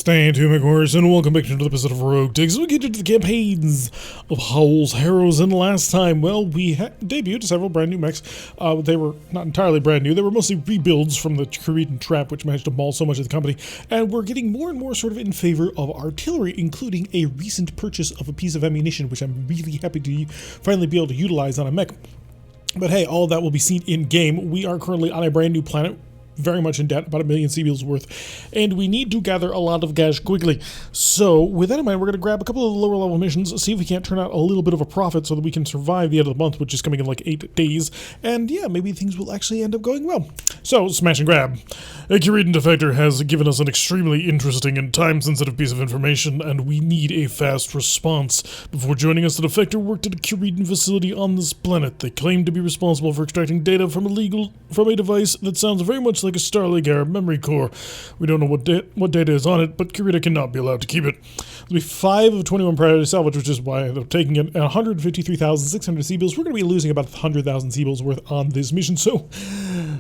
Stay tuned, my course, and welcome back to another episode of RogueTech. So we get into the campaigns of Howls, Harrows, and last time, well, we debuted several brand new mechs. They were not entirely brand new. They were mostly rebuilds from the Korean trap, which managed to maul so much of the company. And we're getting more and more sort of in favor of artillery, including a recent purchase of a piece of ammunition, which I'm really happy to finally be able to utilize on a mech. But hey, all of that will be seen in-game. We are currently on a brand new planet, very much in debt, about 1 million CBs worth, and we need to gather a lot of cash quickly. So with that in mind, we're going to grab a couple of the lower level missions, see if we can't turn out a little bit of a profit so that we can survive the end of the month, which is coming in like 8 days, and yeah, maybe things will actually end up going well. So, smash and grab. A Korean defector has given us an extremely interesting and time-sensitive piece of information, and we need a fast response. Before joining us, the defector worked at a Korean facility on this planet. They claim to be responsible for extracting data from a device that sounds very much like a Starlink Arab memory core. We don't know what data is on it, but Korea cannot be allowed to keep it. There'll be 5 of 21 priority salvage, which is why they're taking in 153,600 CBs. We're going to be losing about 100,000 CBs worth on this mission, so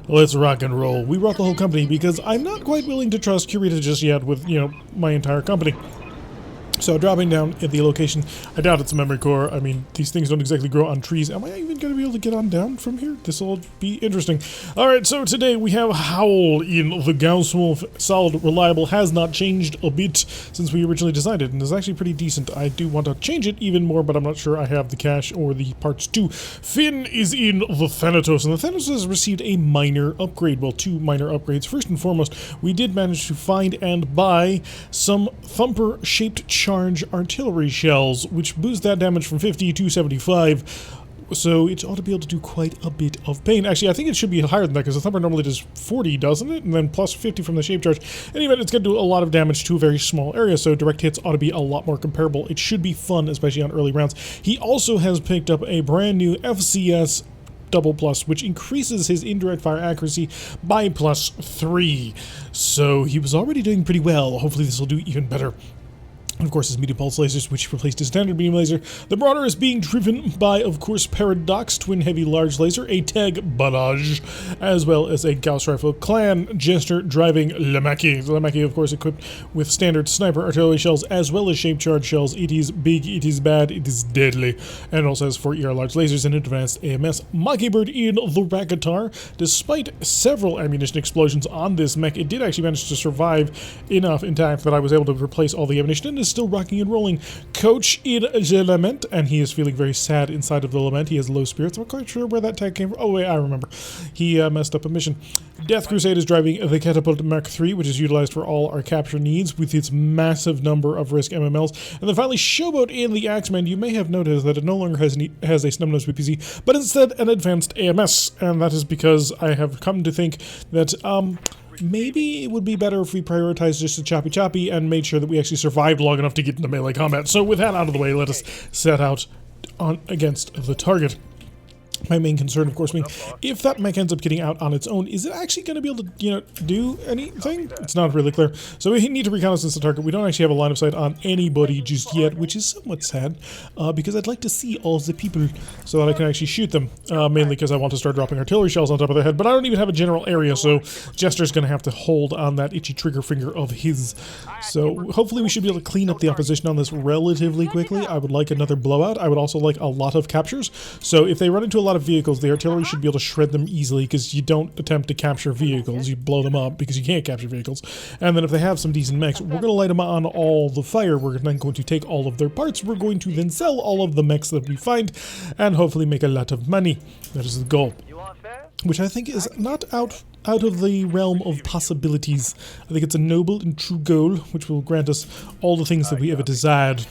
let's rock and roll. We brought the whole company because I'm not quite willing to trust Korea just yet with, my entire company. So dropping down at the location, I doubt it's a memory core. I mean, these things don't exactly grow on trees. Am I even going to be able to get on down from here? This will be interesting. Alright, so today we have Howl in the Gauss Wolf. Solid, reliable, has not changed a bit since we originally designed it, and is actually pretty decent. I do want to change it even more, but I'm not sure I have the cash or the parts to. Finn is in the Thanatos, and the Thanatos has received a minor upgrade. Well, 2 minor upgrades. First and foremost, we did manage to find and buy some thumper-shaped charge artillery shells, which boost that damage from 50 to 75. So it ought to be able to do quite a bit of pain. Actually, I think it should be higher than that, because the thumper normally does 40, doesn't it? And then plus 50 from the shape charge. Anyway, it's going to do a lot of damage to a very small area, so direct hits ought to be a lot more comparable. It should be fun, especially on early rounds. He also has picked up a brand new FCS double plus, which increases his indirect fire accuracy by +3. So he was already doing pretty well. Hopefully this will do even better. And of course, his medium pulse lasers, which replaced his standard beam laser. The Marauder is being driven by, of course, Paradox, twin heavy large laser, a tag barrage, as well as a Gauss rifle. Clan Jester driving Lemaki. The Lemaki, of course, equipped with standard sniper artillery shells, as well as shape charge shells. It is big, it is bad, it is deadly, and it also has 4 ER large lasers and advanced AMS. Mockingbird in the Rakatar. Despite several ammunition explosions on this mech, it did actually manage to survive enough intact that I was able to replace all the ammunition and is still rocking and rolling. Coach in the Lament, and he is feeling very sad inside of the Lament. He has low spirits. I'm not quite sure where that tag came from. Oh wait, I remember. He messed up a mission. Death Crusade is driving the Catapult Mech 3, which is utilized for all our capture needs with its massive number of risk MMLs. And then finally, Showboat in the Axeman. You may have noticed that it no longer has a snub-nosed PPC, but instead an advanced AMS, and that is because I have come to think that maybe it would be better if we prioritized just the choppy and made sure that we actually survived long enough to get into melee combat. So with that out of the way, let us set out against the target. My main concern, of course, being if that mech ends up getting out on its own, is it actually going to be able to, do anything? It's not really clear. So we need to reconnaissance the target. We don't actually have a line of sight on anybody just yet, which is somewhat sad, because I'd like to see all the people so that I can actually shoot them, mainly because I want to start dropping artillery shells on top of their head, but I don't even have a general area, so Jester's going to have to hold on that itchy trigger finger of his. So hopefully we should be able to clean up the opposition on this relatively quickly. I would like another blowout. I would also like a lot of captures. So if they run into a lot of vehicles, the artillery should be able to shred them easily, because you don't attempt to capture vehicles, you blow them up because you can't capture vehicles. And then if they have some decent mechs, we're going to light them on all the fire. We're then going to take all of their parts. We're going to then sell all of the mechs that we find and hopefully make a lot of money. That is the goal, which I think is not out of the realm of possibilities. I think it's a noble and true goal, which will grant us all the things that we ever desired.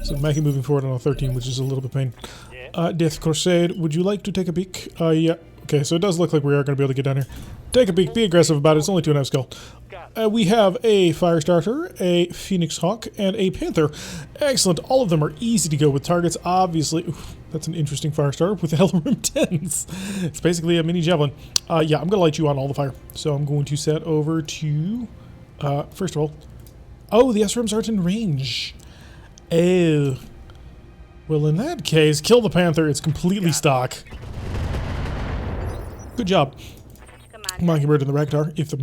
So Mackie moving forward on a 13, which is a little bit pain. Death Crusade, would you like to take a peek? Yeah. Okay, so it does look like we are going to be able to get down here. Take a peek, be aggressive about it, it's only 2.5 skull. We have a Firestarter, a Phoenix Hawk, and a Panther. Excellent, all of them are easy to go with targets, obviously. Oof, that's an interesting Firestarter with LRM 10s. It's basically a mini Javelin. Yeah, I'm going to light you on all the fire. So I'm going to set over to, first of all, oh, the SRMs aren't in range. Oh. Well, in that case, kill the Panther. It's completely stock. Good job. Mockingbird and the Rakadar. If the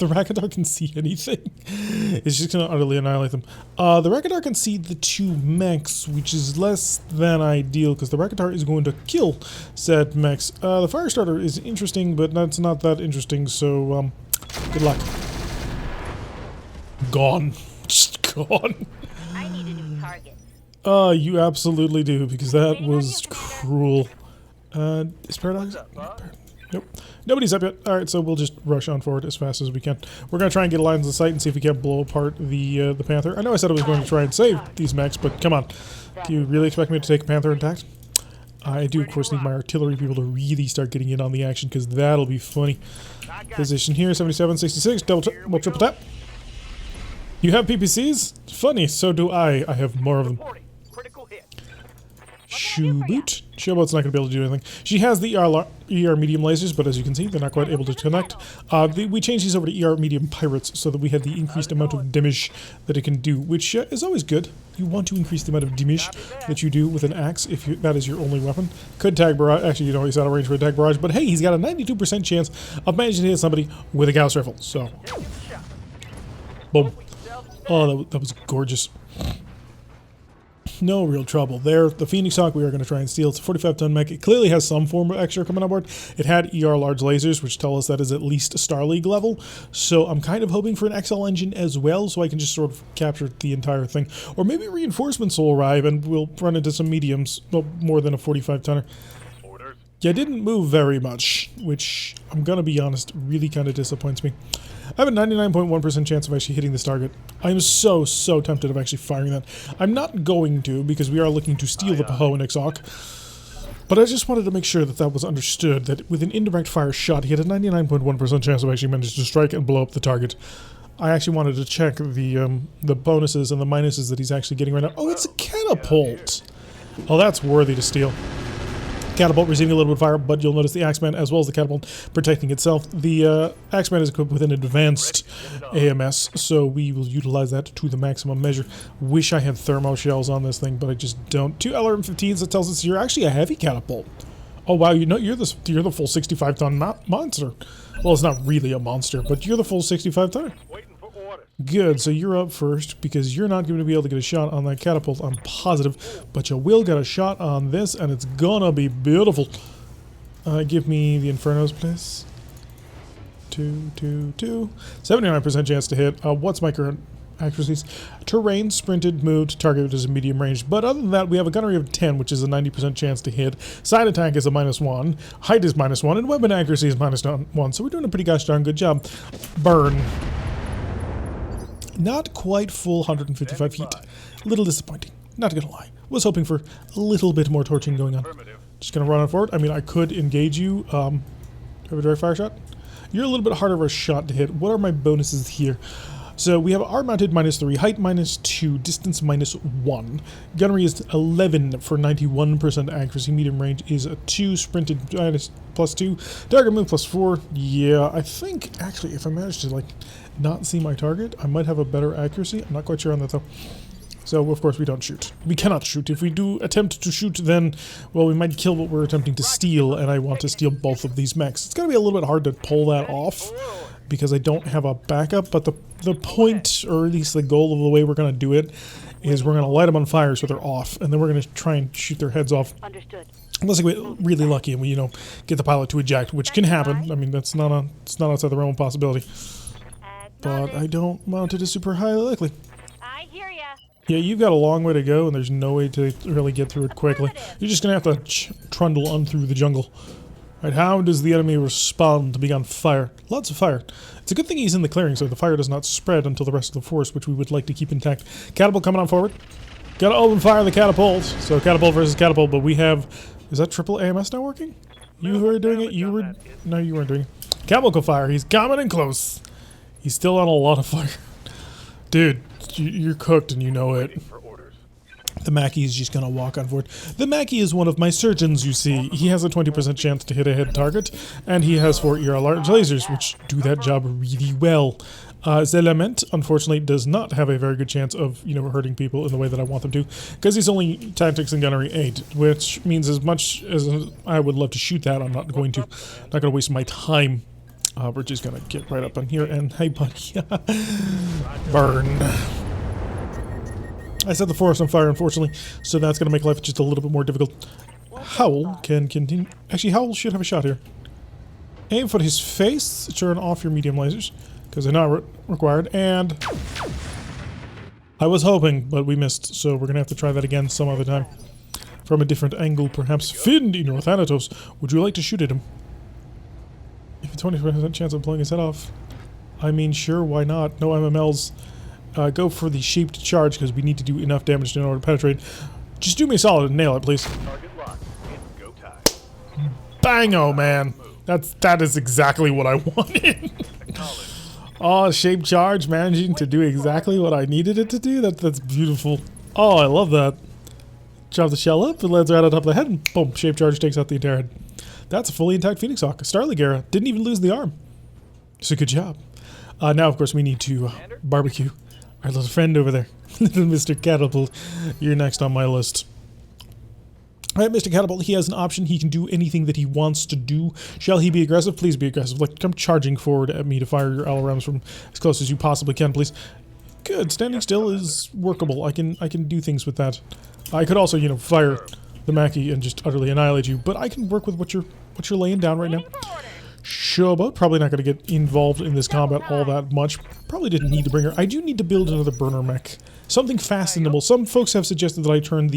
Rakadar can see anything, it's just going to utterly annihilate them. The Rakadar can see the two mechs, which is less than ideal because the Rakadar is going to kill said mechs. The Firestarter is interesting, but that's not that interesting, so good luck. Gone. Just gone. I need a new target. You absolutely do, because that was cruel. Is Paradox? Nope. Nobody's up yet. Alright, so we'll just rush on forward as fast as we can. We're going to try and get lines of sight and see if we can't blow apart the Panther. I know I said I was going to try and save these mechs, but come on. Do you really expect me to take a Panther intact? I do, of course, need my artillery people to really start getting in on the action, because that'll be funny. Position here, 77, 66, triple tap. You have PPCs? Funny, so do I. I have more of them. Shoeboot. Showboat's not going to be able to do anything. She has the ER medium lasers, but as you can see, they're not quite able to connect. We changed these over to ER medium pirates so that we have the increased amount of damage that it can do, which is always good. You want to increase the amount of damage that you do with an axe if that is your only weapon. Could tag barrage. Actually, you know, he's out of range for a tag barrage, but hey, he's got a 92% chance of managing to hit somebody with a Gauss rifle. So, boom. Oh, that was gorgeous. No real trouble there. The Phoenix Hawk we are going to try and steal. It's a 45-ton mech. It clearly has some form of extra coming on board. It had ER large lasers, which tell us that is at least Star League level. So I'm kind of hoping for an XL engine as well, so I can just sort of capture the entire thing. Or maybe reinforcements will arrive and we'll run into some mediums. Well, more than a 45-tonner. Yeah, didn't move very much, which, I'm going to be honest, really kind of disappoints me. I have a 99.1% chance of actually hitting this target. I am so tempted of actually firing that. I'm not going to, because we are looking to steal the Pahoe Hawk. But I just wanted to make sure that that was understood, that with an indirect fire shot, he had a 99.1% chance of actually managing to strike and blow up the target. I actually wanted to check the bonuses and the minuses that he's actually getting right now. Oh, it's a catapult! Oh, that's worthy to steal. Catapult receiving a little bit of fire, but you'll notice the Axeman as well as the catapult protecting itself. The Axeman is equipped with an advanced AMS, so we will utilize that to the maximum measure. Wish I had thermo shells on this thing, but I just don't. 2 LRM-15s, that tells us you're actually a heavy catapult. Oh wow, you know you're the full 65-ton monster. Well, it's not really a monster, but you're the full 65-tonner. Good, so you're up first, because you're not going to be able to get a shot on that catapult, I'm positive, but you will get a shot on this, and it's gonna be beautiful. Give me the Infernos, please. 2, 2, 2. 79% chance to hit. What's my current accuracies? Terrain, sprinted, moved, target is a medium range, but other than that, we have a gunnery of 10, which is a 90% chance to hit. Side attack is a -1, height is -1, and weapon accuracy is -1, so we're doing a pretty gosh darn good job. Burn. Not quite full 155 feet. A little disappointing, not gonna lie. Was hoping for a little bit more torching going on. Just gonna run on forward. I mean, I could engage you. Have a direct fire shot? You're a little bit harder of a shot to hit. What are my bonuses here? So we have R mounted -3, height -2, distance -1. Gunnery is 11 for 91% accuracy. Medium range is a 2, sprinted +2, target move +4. Yeah, I think actually if I manage to like not see my target, I might have a better accuracy. I'm not quite sure on that though. So of course we don't shoot. We cannot shoot. If we do attempt to shoot, then well, we might kill what we're attempting to steal, and I want to steal both of these mechs. It's gonna be a little bit hard to pull that off, because I don't have a backup, but the point, or at least the goal of the way we're going to do it, is we're going to light them on fire so they're off, and then we're going to try and shoot their heads off. Understood. Unless we get really lucky and we, you know, get the pilot to eject, which can happen. I mean, it's not outside the realm of possibility. But I don't mount it as super highly likely. I hear ya. Yeah, you've got a long way to go, and there's no way to really get through it quickly. You're just going to have to trundle on through the jungle. Right, how does the enemy respond to being on fire? Lots of fire. It's a good thing he's in the clearing, so the fire does not spread until the rest of the force, which we would like to keep intact. Catapult coming on forward. Gotta open fire the catapult. So catapult versus catapult, but we have... Is that triple AMS now working? You who are doing it? You were... No, you weren't doing it. Catapult fire. He's coming in close. He's still on a lot of fire. Dude, you're cooked and you know it. The Mackie is just going to walk on forward. The Mackie is one of my surgeons, you see. He has a 20% chance to hit a head target, and he has 4 ER large lasers, which do that job really well. Zelement, unfortunately, does not have a very good chance of, you know, hurting people in the way that I want them to, because he's only tactics and gunnery 8, which means as much as I would love to shoot that, I'm not going to. Not going to waste my time We're just gonna get right up in here and hey buddy, burn. I set the forest on fire, unfortunately, so that's gonna make life just a little bit more difficult. Howl can continue. Actually, Howl should have a shot here. Aim for his face. Turn off your medium lasers, because they're not required. And I was hoping, but we missed, so we're gonna have to try that again some other time. From a different angle, perhaps. Finn in your Thanatos, would you like to shoot at him? If a 20% chance of blowing his head off. I mean, sure, why not? No MMLs. Go for the shaped charge, because we need to do enough damage in order to penetrate. Just do me a solid and nail it, please. Bango, man! That is exactly what I wanted. Oh, shaped charge, managing to do exactly what I needed it to do. That's beautiful. Oh, I love that. Chop the shell up, it lands right on top of the head, and boom, shaped charge takes out the entire head. That's a fully intact Phoenix Hawk. Starlig era. Didn't even lose the arm. So good job. Now, of course, we need to barbecue our little friend over there. Little Mr. Catapult. You're next on my list. Alright, Mr. Catapult, he has an option. He can do anything that he wants to do. Shall he be aggressive? Please be aggressive. Like, come charging forward at me to fire your LRMs from as close as you possibly can, please. Good. Standing still is workable. I can do things with that. I could also, you know, fire the Mackie and just utterly annihilate you, but I can work with what you're laying down right now. Showboat, probably not going to get involved in this combat all that much. Probably didn't need to bring her. I do need to build another burner mech. Something fast and nimble. Some folks have suggested that I turn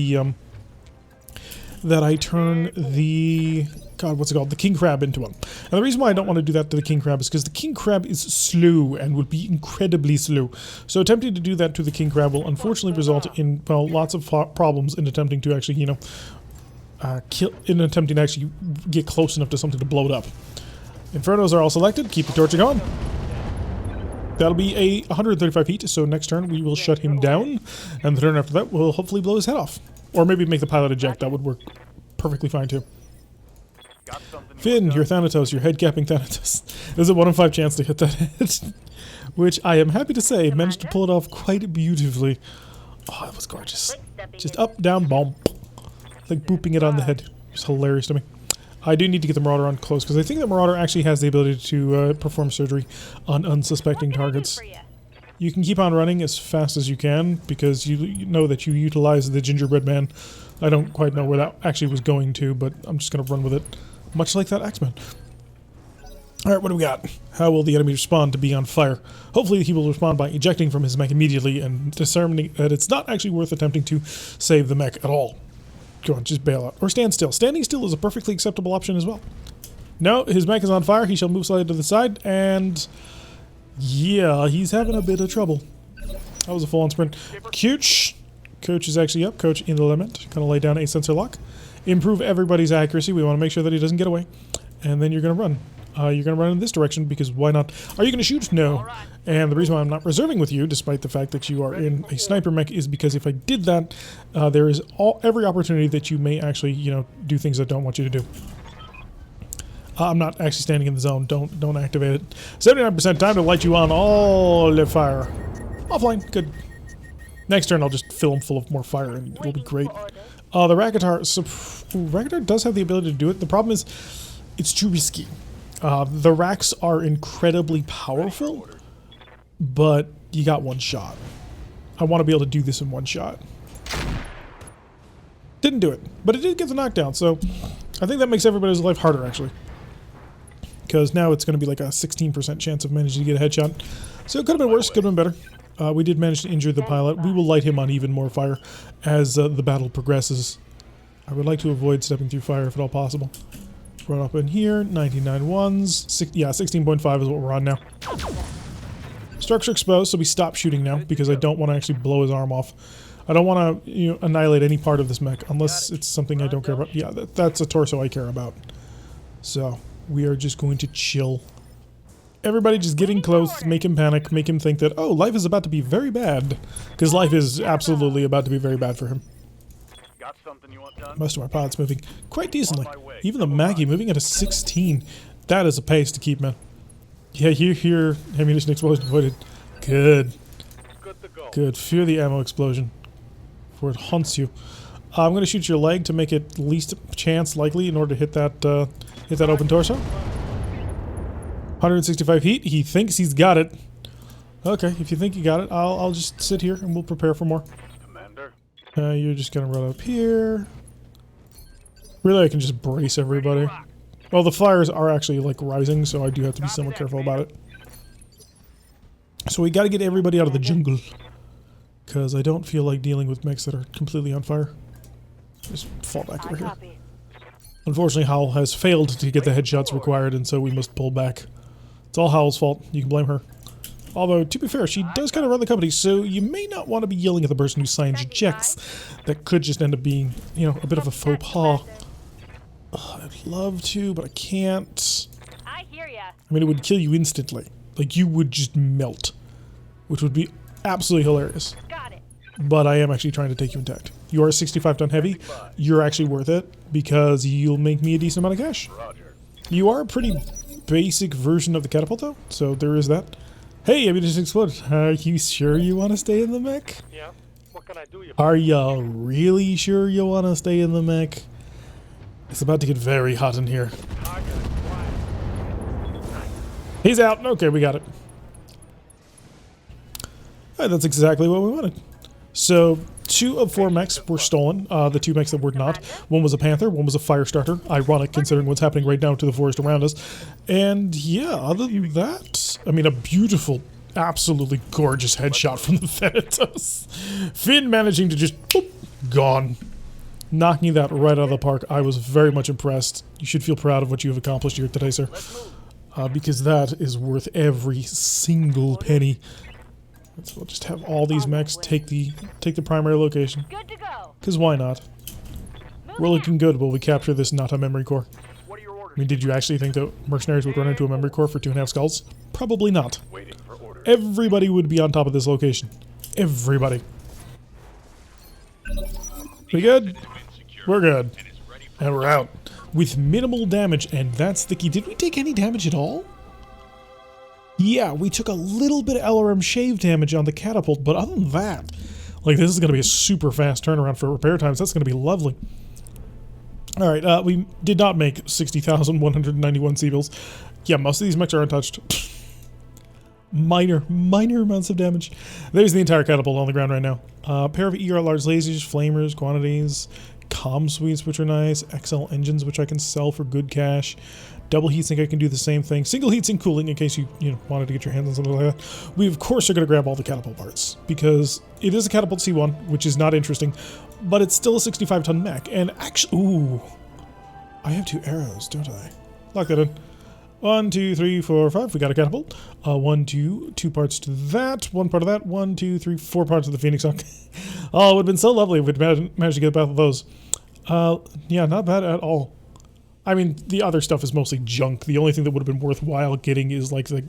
the, God, what's it called? The king crab into one. And the reason why I don't want to do that to the king crab is because the king crab is slow and will be incredibly slow. So attempting to do that to the king crab will unfortunately result in, well, lots of problems in attempting to actually, you know, attempting to actually get close enough to something to blow it up. Infernos are all selected. Keep the torch on. That'll be a 135 feet, so next turn we will shut him down, and the turn after that we'll hopefully blow his head off. Or maybe make the pilot eject. That would work perfectly fine too. Finn, your Thanatos, your head-capping Thanatos. There's a 1 in 5 chance to hit that head, which I am happy to say managed to pull it off quite beautifully. Oh, that was gorgeous. Just up, down, bomb. Like booping it on the head. It's hilarious to me. I do need to get the Marauder on close, because I think the Marauder actually has the ability to perform surgery on unsuspecting targets. You can keep on running as fast as you can, because you know that you utilize the gingerbread man. I don't quite know where that actually was going to, but I'm just going to run with it. Much like that X-Men. Alright, what do we got? How will the enemy respond to being on fire? Hopefully he will respond by ejecting from his mech immediately and determining that it's not actually worth attempting to save the mech at all. Go on, just bail out. Or stand still. Standing still is a perfectly acceptable option as well. No, his mech is on fire. He shall move slightly to the side, and yeah, he's having a bit of trouble. That was a full-on sprint. Coach. Coach is actually up. Coach in the limit. Gonna lay down a sensor lock. Improve everybody's accuracy. We want to make sure that he doesn't get away. And then you're gonna run. You're gonna run in this direction because why not? Are you gonna shoot? No. And the reason why I'm not reserving with you, despite the fact that you are in a sniper mech, is because if I did that, there is every opportunity that you may actually, you know, do things I don't want you to do. I'm not actually standing in the zone. Don't activate it. 79% time to light you on all the fire. Offline. Good. Next turn I'll just fill him full of more fire and it'll be great. The Ragatar. So, Ragatar does have the ability to do it. The problem is it's too risky. The racks are incredibly powerful, but you got one shot. I want to be able to do this in one shot. Didn't do it, but it did get the knockdown, so I think that makes everybody's life harder, actually. Because now it's going to be like a 16% chance of managing to get a headshot. So it could have been worse, could have been better. We did manage to injure the pilot. We will light him on even more fire as the battle progresses. I would like to avoid stepping through fire if at all possible. Run up in here, 99 ones. Yeah, 16.5 is what we're on now. Structure exposed, so we stop shooting now because I don't want to actually blow his arm off. I don't want to, you know, annihilate any part of this mech unless it's something I don't care about. Yeah, that's a torso I care about. So we are just going to chill. Everybody just getting close, make him panic, make him think that, oh, life is about to be very bad. Because life is absolutely about to be very bad for him. Most of my pilots moving quite decently. Even the Maggie moving at a 16. That is a pace to keep, man. Yeah, you hear ammunition explosion avoided. Good. Good. Fear the ammo explosion. For it haunts you. I'm going to shoot your leg to make it least chance likely in order to hit that open torso. 165 heat. He thinks he's got it. Okay, if you think you got it, I'll just sit here and we'll prepare for more. Commander. You're just gonna run up here. Really, I can just brace everybody. Well, the flyers are actually like rising, so I do have to be somewhat careful about it. So we got to get everybody out of the jungle, because I don't feel like dealing with mechs that are completely on fire. Just fall back over here. Unfortunately, Howl has failed to get the headshots required, and so we must pull back. It's all Howl's fault. You can blame her. Although, to be fair, she does kind of run the company, so you may not want to be yelling at the person who signs checks. That could just end up being, you know, a bit of a faux pas. I'd love to, but I can't. I hear ya. I mean, it would kill you instantly. Like, you would just melt. Which would be absolutely hilarious. Got it. But I am actually trying to take you intact. You are 65 ton heavy. You're actually worth it, because you'll make me a decent amount of cash. Roger. You are a pretty basic version of the catapult, though, so there is that. Hey, I mean, it just exploded. Are you sure you want to stay in the mech? Yeah. What can I do? Are you really sure you want to stay in the mech? It's about to get very hot in here. He's out. Okay, we got it. Alright, that's exactly what we wanted. So, 2 of 4 mechs were stolen. The 2 mechs that were not. One was a panther, one was a fire starter. Ironic considering what's happening right now to the forest around us. And yeah, other than that, I mean, a beautiful, absolutely gorgeous headshot from the Thanatos. Finn managing to just, boop, gone. Knocking that right out of the park. I was very much impressed. You should feel proud of what you have accomplished here today, sir. Because that is worth every single penny. So we'll just have all these mechs take the primary location. Good to go. Because why not? We're looking good while we capture this not a memory core. What are your orders? I mean, did you actually think that mercenaries would run into a memory core for 2.5 skulls? Probably not. Waiting for orders. Everybody would be on top of this location. Everybody. We good? We're good. And we're out. With minimal damage, and that's the key. Did we take any damage at all? Yeah, we took a little bit of LRM shave damage on the catapult, but other than that, like, this is going to be a super fast turnaround for repair times. That's going to be lovely. Alright, we did not make 60,191 Seabills. Yeah, most of these mechs are untouched. minor amounts of damage. There's the entire catapult on the ground right now. Pair of ER large lasers, flamers, quantities, comm suites, which are nice, XL engines, which I can sell for good cash. Double heatsink, I can do the same thing. Single heatsink cooling, in case you wanted to get your hands on something like that. We, of course, are going to grab all the catapult parts, because it is a catapult C1, which is not interesting, but it's still a 65-ton mech. And actually, ooh, I have 2 arrows, don't I? Lock that in. 1, 2, 3, 4, 5. We got a catapult. 1, 2 parts to that. 1 part of that. 1, 2, 3, 4 parts of the Phoenix Hawk. Oh, it would have been so lovely if we'd managed to get both of those. Yeah, not bad at all. I mean, the other stuff is mostly junk. The only thing that would have been worthwhile getting is like the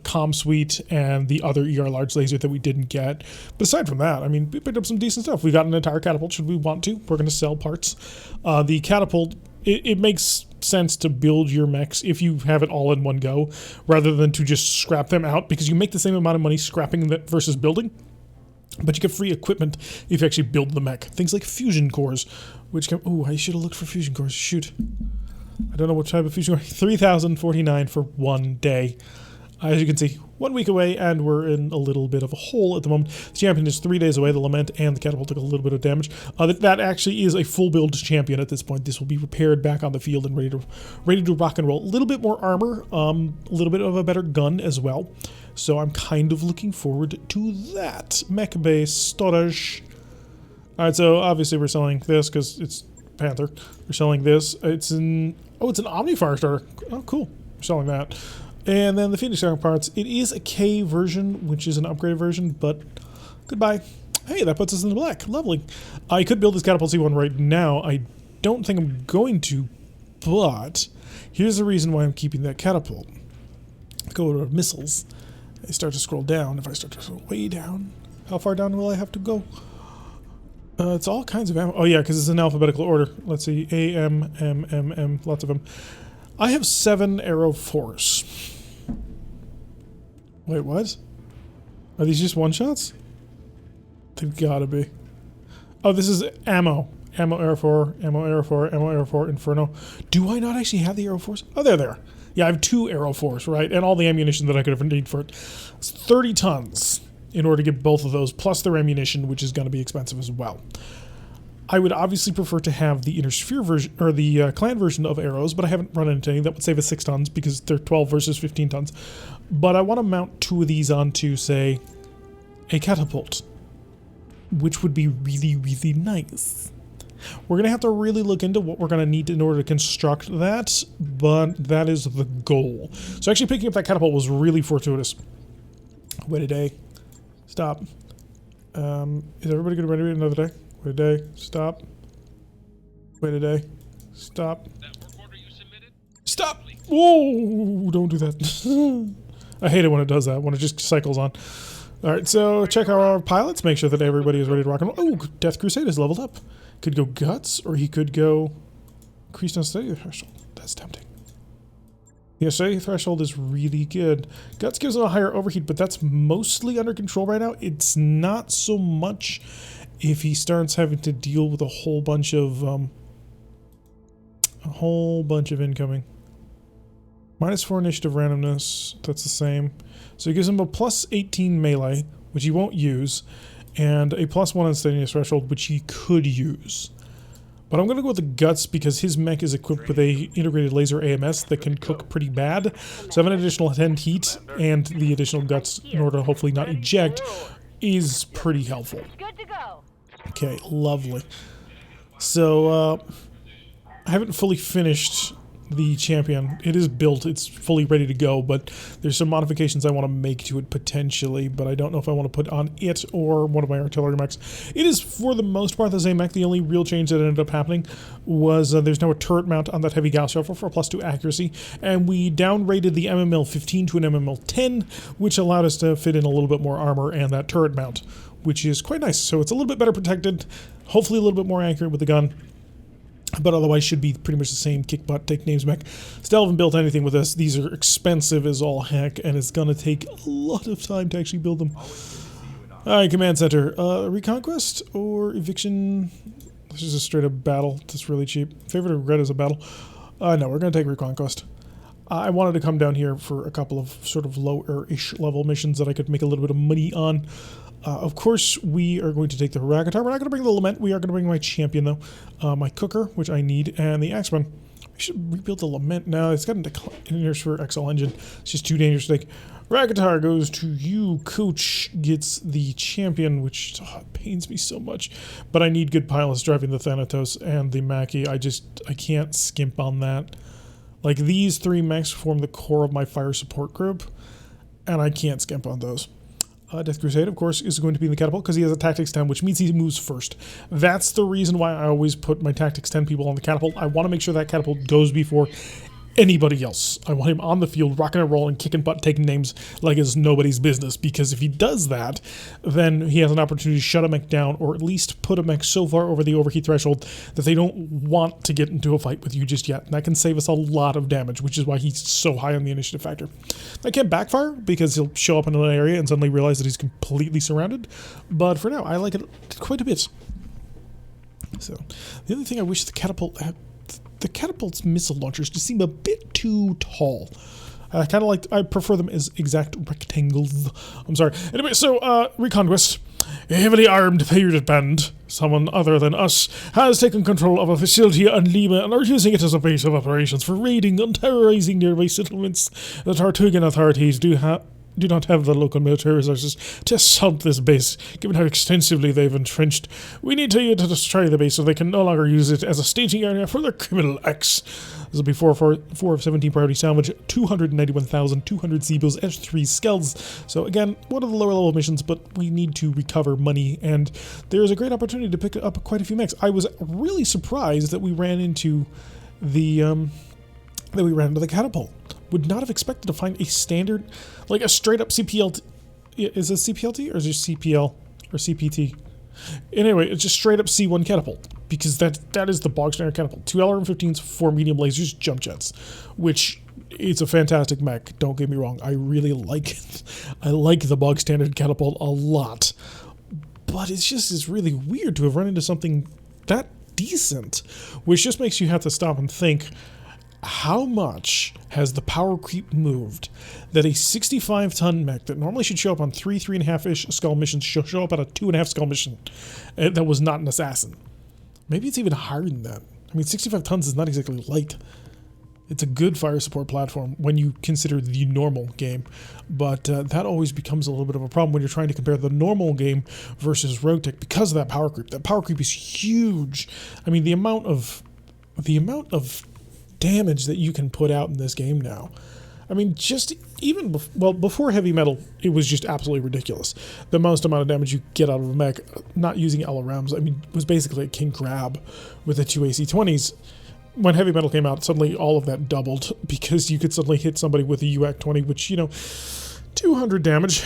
comm suite and the other ER large laser that we didn't get. But aside from that, I mean, we picked up some decent stuff. We got an entire catapult should we want to. We're going to sell parts. The catapult, it makes sense to build your mechs if you have it all in one go, rather than to just scrap them out, because you make the same amount of money scrapping that versus building. But you get free equipment if you actually build the mech. Things like fusion cores, which can... Oh, I should have looked for fusion cores. Shoot. I don't know what type of fusion core. 3,049 for 1 day. As you can see, 1 week away, and we're in a little bit of a hole at the moment. The champion is 3 days away. The Lament and the Catapult took a little bit of damage. That actually is a full build champion at this point. This will be repaired back on the field and ready to rock and roll. A little bit more armor, a little bit of a better gun as well. So I'm kind of looking forward to that. Mech base storage. Alright, so obviously we're selling this because it's Panther. We're selling this. It's an Omni Fire Starter. Oh, cool. We're selling that. And then the Phoenix Hawk parts. It is a K version, which is an upgraded version, but goodbye. Hey, that puts us in the black. Lovely. I could build this Catapult C1 right now. I don't think I'm going to, but here's the reason why I'm keeping that Catapult. Go to missiles. I start to scroll down. If I start to scroll way down, how far down will I have to go? It's all kinds of ammo. Oh yeah, because it's in alphabetical order. Let's see. A, M, M, M, M. Lots of them. I have 7 arrow force. Wait, what? Are these just one-shots? They've gotta be. Oh, this is ammo. Ammo arrow 4, ammo arrow 4, ammo arrow 4, Inferno. Do I not actually have the arrow force? Oh, there they are. Yeah, I have 2 arrow force, right? And all the ammunition that I could ever need for it. It's 30 tons in order to get both of those, plus their ammunition, which is going to be expensive as well. I would obviously prefer to have the inner sphere version, or the clan version of arrows, but I haven't run into any. That would save us 6 tons because they're 12 versus 15 tons. But I want to mount 2 of these onto, say, a catapult, which would be really, really nice. We're going to have to really look into what we're going to need in order to construct that, but that is the goal. So actually picking up that catapult was really fortuitous. Wait a day. Stop. Is everybody going to ready another day? Wait a day. Stop. Wait a day. Stop. Stop! Whoa! Don't do that. I hate it when it does that, when it just cycles on. Alright, so check our pilots, make sure that everybody is ready to rock and roll. Oh, Death Crusade is leveled up. Could go Guts, or he could go Increased Unsteady Threshold. That's tempting. The Unsteady Threshold is really good. Guts gives him a higher overheat, but that's mostly under control right now. It's not so much if he starts having to deal with a whole bunch of incoming. -4 initiative randomness, that's the same. So he gives him a plus 18 melee, which he won't use, and a plus 1 unsteadiness threshold, which he could use. But I'm going to go with the Guts because his mech is equipped with a integrated laser AMS that can cook pretty bad. So having an additional 10 heat and the additional Guts in order to hopefully not eject is pretty helpful. Good to go. Okay, lovely. So, I haven't fully finished the champion. It is built, it's fully ready to go, but there's some modifications I want to make to it potentially, but I don't know if I want to put on it or one of my artillery mechs. It is for the most part the same mech. The only real change that ended up happening was there's now a turret mount on that heavy Gauss rifle for a +2 accuracy, and we downrated the MML 15 to an MML 10, which allowed us to fit in a little bit more armor and that turret mount, which is quite nice. So it's a little bit better protected, hopefully a little bit more accurate with the gun, but otherwise should be pretty much the same kick butt, take names mech. Still haven't built anything with this. These are expensive as all heck, and it's gonna take a lot of time to actually build them. Alright, command center. Reconquest or eviction? This is a straight up battle. That's really cheap. Favorite or regret is a battle. No, we're gonna take Reconquest. I wanted to come down here for a couple of sort of lower-ish level missions that I could make a little bit of money on. Of course, we are going to take the Ragatar. We're not going to bring the Lament. We are going to bring my champion, though. My Cooker, which I need, and the Axeman. We should rebuild the Lament now. It's got an inner for XL engine. It's just too dangerous to take. Ragatar goes to you. Coach gets the champion, which pains me so much. But I need good pilots driving the Thanatos and the Mackie. I can't skimp on that. Like, these 3 mechs form the core of my fire support group, and I can't skimp on those. Death Crusade, of course, is going to be in the catapult because he has a tactics 10, which means he moves first. That's the reason why I always put my tactics 10 people on the catapult. I want to make sure that catapult goes before anybody else. I want him on the field, rocking and rolling, kicking butt, taking names like it's nobody's business, because if he does that, then he has an opportunity to shut a mech down, or at least put a mech so far over the overheat threshold that they don't want to get into a fight with you just yet. And that can save us a lot of damage, which is why he's so high on the initiative factor. That can backfire, because he'll show up in an area and suddenly realize that he's completely surrounded. But for now, I like it quite a bit. So, the other thing I wish the catapult's missile launchers just seem a bit too tall. I prefer them as exact rectangles. I'm sorry. Anyway, so, Reconquest. A heavily armed pirate band, someone other than us, has taken control of a facility on Lima and are using it as a base of operations for raiding and terrorizing nearby settlements. The Tartugan authorities do not have the local military resources to assault this base, given how extensively they've entrenched. We need to destroy the base so they can no longer use it as a staging area for their criminal acts. This will be 4 of 17 priority salvage, 291,200 Zeebles, S3 skells. So again, one of the lower level missions, but we need to recover money, and there is a great opportunity to pick up quite a few mechs. I was really surprised that we ran into the catapult. Would not have expected to find a standard, like a straight up CPLT. Is it CPLT or is it CPL or CPT? Anyway, it's just straight up C1 catapult, because that is the bog standard catapult. 2 LRM-15s, 4 medium lasers, jump jets, which it's a fantastic mech. Don't get me wrong, I really like it. I like the bog standard catapult a lot, but it's really weird to have run into something that decent, which just makes you have to stop and think. how much has the power creep moved that a 65-ton mech that normally should show up on 3.5-ish skull missions show up at a 2.5 skull mission that was not an assassin? Maybe it's even higher than that. I mean, 65 tons is not exactly light. It's a good fire support platform when you consider the normal game, but that always becomes a little bit of a problem when you're trying to compare the normal game versus RogueTech because of that power creep. That power creep is huge. I mean, the amount of damage that you can put out in this game now. I mean, just even before heavy metal, it was just absolutely ridiculous. The most amount of damage you get out of a mech, not using LRMs, I mean, was basically a king crab with the 2 AC-20s. When heavy metal came out, suddenly all of that doubled because you could suddenly hit somebody with a UAC-20, which, you know, 200 damage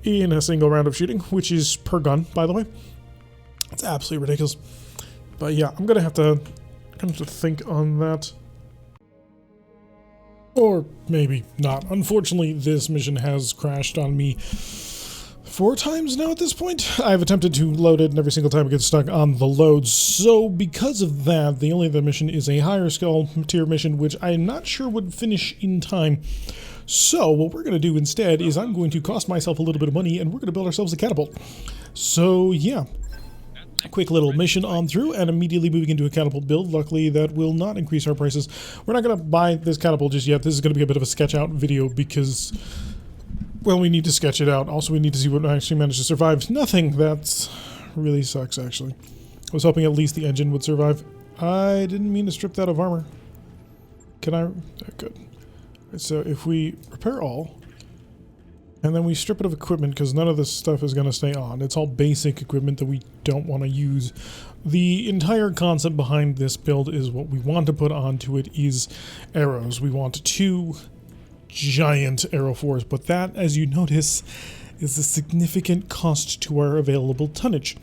in a single round of shooting, which is per gun, by the way. It's absolutely ridiculous. But yeah, I'm gonna have to think on that. Or maybe not. Unfortunately, this mission has crashed on me 4 times now at this point. I've attempted to load it, and every single time it gets stuck on the loads. So because of that, the only other mission is a higher skull tier mission, which I'm not sure would finish in time. So what we're going to do instead is I'm going to cost myself a little bit of money, and we're going to build ourselves a catapult. So yeah. Quick little mission on through and immediately moving into a catapult build. Luckily, that will not increase our prices. We're not going to buy this catapult just yet. This is going to be a bit of a sketch out video because, well, we need to sketch it out. Also, we need to see what actually managed to survive. Nothing. That really sucks, actually. I was hoping at least the engine would survive. I didn't mean to strip that of armor. Can I? Good. So if we repair all, and then we strip it of equipment because none of this stuff is going to stay on. It's all basic equipment that we don't want to use. The entire concept behind this build is what we want to put onto it is arrows. We want 2 giant arrow fours, but that, as you notice, is a significant cost to our available tonnage.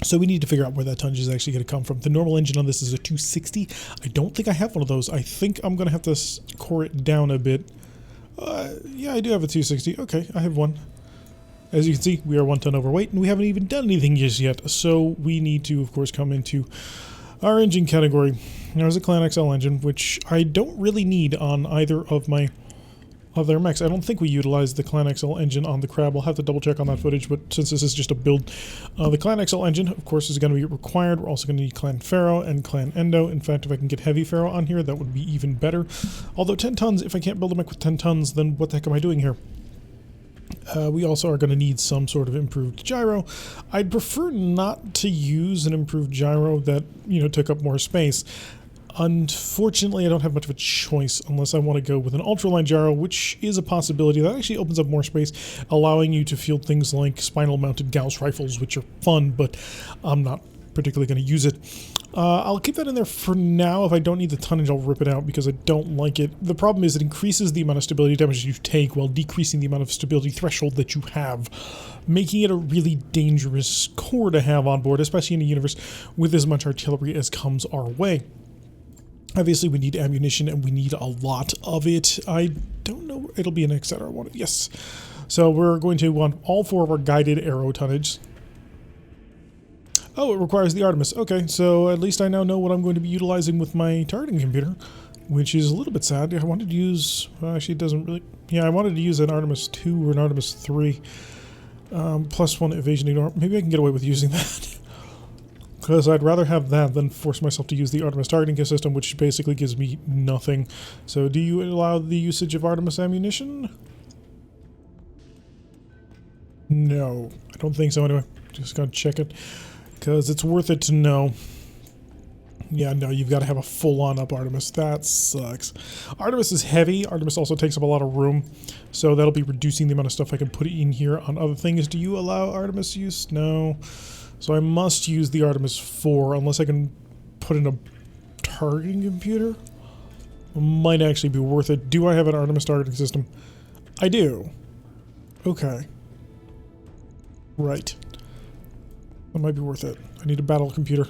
So we need to figure out where that tonnage is actually going to come from. The normal engine on this is a 260. I don't think I have one of those. I think I'm going to have to core it down a bit. Yeah, I do have a 260. Okay, I have one. As you can see, we are 1 ton overweight, and we haven't even done anything just yet. So we need to, of course, come into our engine category. There's a Clan XL engine, which I don't really need on either of my other mechs. I don't think we utilized the Clan XL engine on the Crab. I'll have to double check on that footage, but since this is just a build, the Clan XL engine, of course, is going to be required. We're also going to need Clan Pharaoh and Clan Endo. In fact, if I can get Heavy Pharaoh on here, that would be even better. Although 10 tons, if I can't build a mech with 10 tons, then what the heck am I doing here? We also are going to need some sort of improved gyro. I'd prefer not to use an improved gyro that, you know, took up more space. Unfortunately, I don't have much of a choice unless I want to go with an ultraline gyro, which is a possibility. That actually opens up more space, allowing you to field things like spinal-mounted Gauss rifles, which are fun, but I'm not particularly going to use it. I'll keep that in there for now. If I don't need the tonnage, I'll rip it out because I don't like it. The problem is it increases the amount of stability damage you take while decreasing the amount of stability threshold that you have, making it a really dangerous core to have on board, especially in a universe with as much artillery as comes our way. Obviously, we need ammunition, and we need a lot of it. I don't know. It'll be an etc. one. Yes. So we're going to want all 4 of our guided arrow tonnage. Oh, it requires the Artemis. Okay, so at least I now know what I'm going to be utilizing with my targeting computer, which is a little bit sad. I wanted to use... Well, actually, it doesn't really... Yeah, I wanted to use an Artemis 2 or an Artemis 3. +1 evasion ignore. Maybe I can get away with using that. Because I'd rather have that than force myself to use the Artemis targeting system, which basically gives me nothing. So do you allow the usage of Artemis ammunition? No, I don't think so anyway. Just gonna check it. Because it's worth it to know. Yeah, no, you've got to have a full-on up Artemis. That sucks. Artemis is heavy. Artemis also takes up a lot of room. So that'll be reducing the amount of stuff I can put in here on other things. Do you allow Artemis use? No. So I must use the Artemis 4 unless I can put in a targeting computer. It might actually be worth it. Do I have an Artemis targeting system? I do. Okay. Right. That might be worth it. I need a battle computer.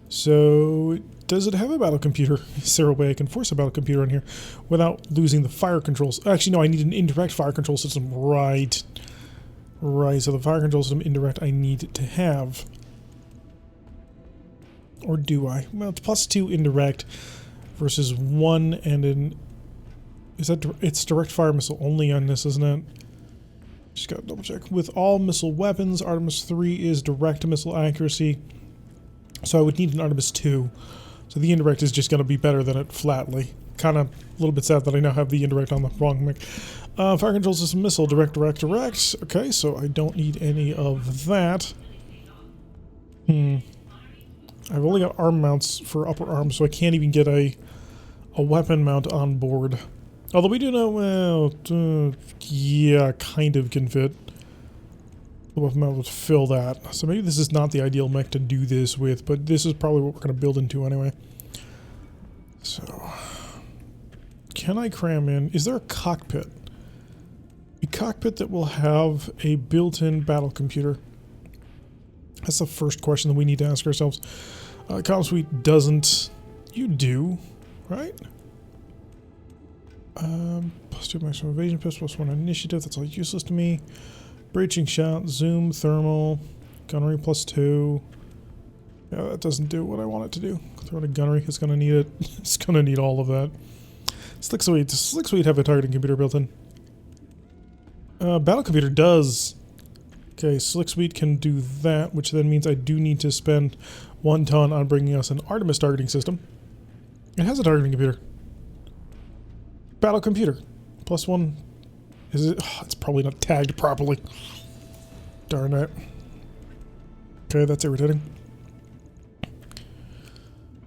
So, does it have a battle computer? Is there a way I can force a battle computer in here without losing the fire controls? Actually, no, I need an indirect fire control system. Right. Right, so the fire control system indirect I need to have. Or do I? Well, it's +2 indirect. versus 1 and an... Is that... It's direct fire missile only on this, isn't it? Just gotta double check. With all missile weapons, Artemis 3 is direct missile accuracy. So I would need an Artemis 2. So the indirect is just gonna be better than it flatly. Kind of a little bit sad that I now have the indirect on the wrong mech. Fire control system missile, direct, direct, direct. Okay, so I don't need any of that. I've only got arm mounts for upper arm, so I can't even get a weapon mount on board. Although we do know, well, yeah, kind of can fit. The weapon mount would fill that. So maybe this is not the ideal mech to do this with, but this is probably what we're going to build into anyway. So, can I cram in? Is there a cockpit? A cockpit that will have a built-in battle computer? That's the first question that we need to ask ourselves. Comm Suite doesn't. You do, right? +2 maximum evasion pips, +1 initiative. That's all useless to me. Breaching shot, zoom, thermal, gunnery +2. Yeah, that doesn't do what I want it to do. Throw in a gunnery. It's gonna need it. It's gonna need all of that. Slick Suite. Does Slick Suite have a targeting computer built in? Battle computer does. Okay, Slick Suite can do that, which then means I do need to spend 1 ton on bringing us an Artemis targeting system. It has a targeting computer. Battle computer. +1. Is it? Oh, it's probably not tagged properly. Darn it. Okay, that's irritating.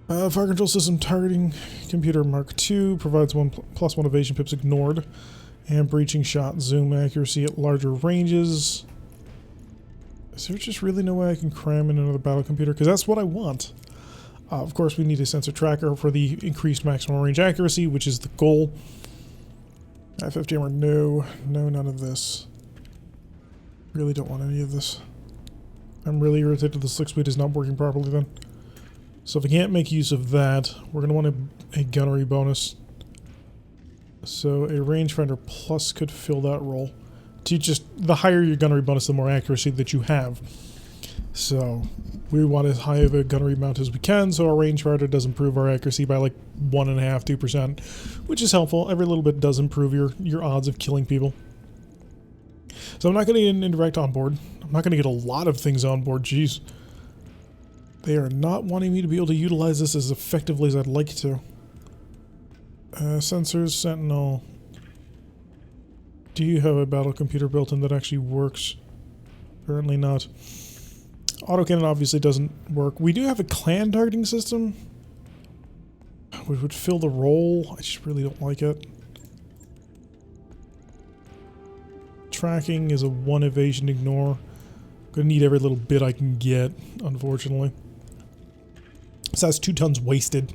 Fire control system targeting computer Mark II provides +1 evasion pips ignored. And breaching shot zoom accuracy at larger ranges. Is there just really no way I can cram in another battle computer? Because that's what I want. Of course, we need a sensor tracker for the increased maximum range accuracy, which is the goal. I-50 armor, no. No, none of this. Really don't want any of this. I'm really irritated the Slick Suite is not working properly then. So if I can't make use of that, we're going to want a gunnery bonus. So a rangefinder plus could fill that role. To just, the higher your gunnery bonus, the more accuracy that you have. So we want as high of a gunnery mount as we can, so our rangefinder does improve our accuracy by like 1.5%, 2%, which is helpful. Every little bit does improve your odds of killing people. So I'm not going to get an indirect on board. I'm not going to get a lot of things on board, jeez. They are not wanting me to be able to utilize this as effectively as I'd like to. Sensors, Sentinel. Do you have a battle computer built in that actually works? Apparently not. Autocannon obviously doesn't work. We do have a clan targeting system, which would fill the role. I just really don't like it. Tracking is a 1 evasion ignore. Gonna need every little bit I can get, unfortunately. So that's 2 tons wasted.